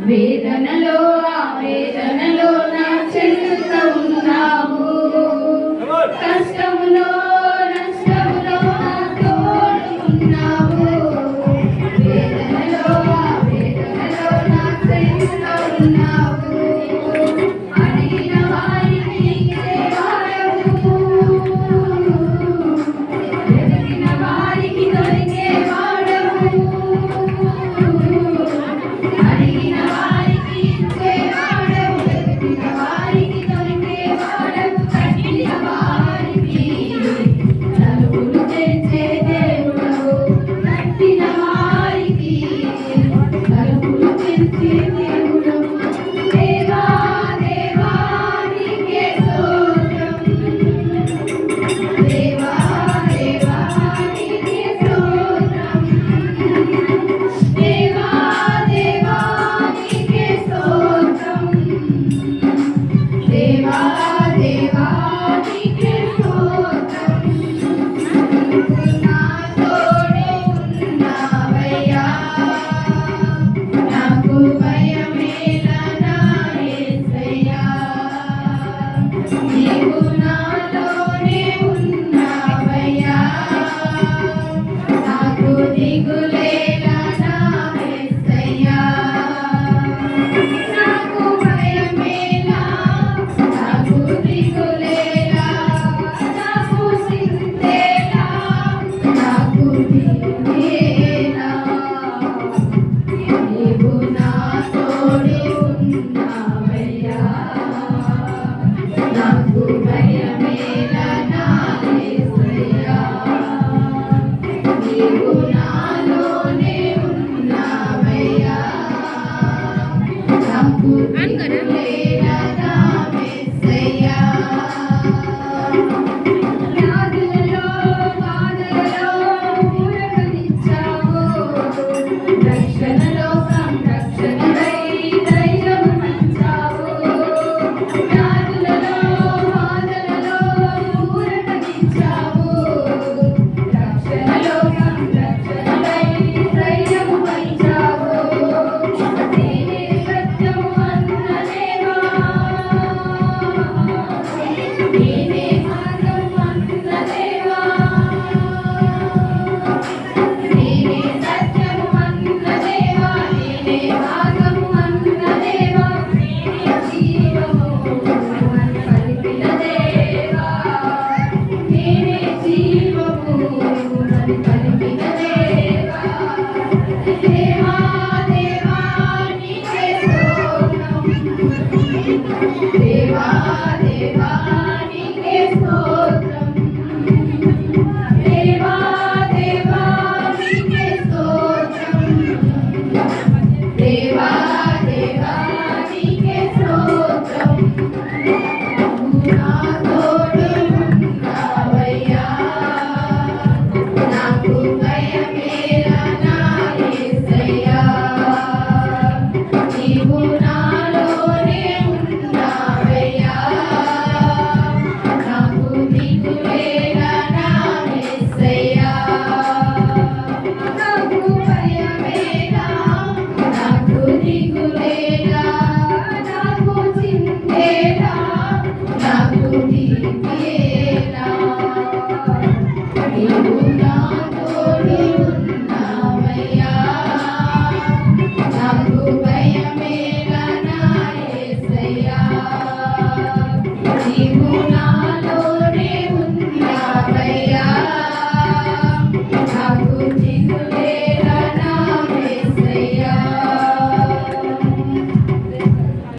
వేదనలో ఆ వేదనలో నా చెంత ఉన్నావు, కష్టములో నష్టములో నా తోడు ఉన్నావు. వేదనలో ఆ వేదనలో నా చెంత ఉన్నావు, అడిగిన వారికి ఇచ్చేవాడవు, వెతికిన వారికి దొరికేవాడవు, అడిగిన వారికి ఇచ్చేవాడవు, వెతికిన వారికి దొరికేవాడవు, కట్టిన వారికి తలుపులు తెరిచే దేవుడవు, కట్టిన వారికి తలుపులు తెరిచే దేవుడవు. దేవా దేవా నీకే స్తోత్రం, దేవా దేవా నీకే స్తోత్రం, దేవా దేవా నీకే స్తోత్రం, దేవా దేవా నీకే స్తోత్రం. నా తోడే ఉన్నావయ్యా, నాకు భయమేలా నా యేసయ్యా. నీవు నాలోనే ఉన్నావయ్యా, నాకు దిగులేలా నా యేసయ్యా. నాకు భయమేలా, నాకు దిగులేలా, నాకు చింతేలా, నాకు దిగులేలా. నీవు నా తోడు ఉన్నావయ్యా, నాకు భయమేలా నా యేసయ్యా. నీవు నాలో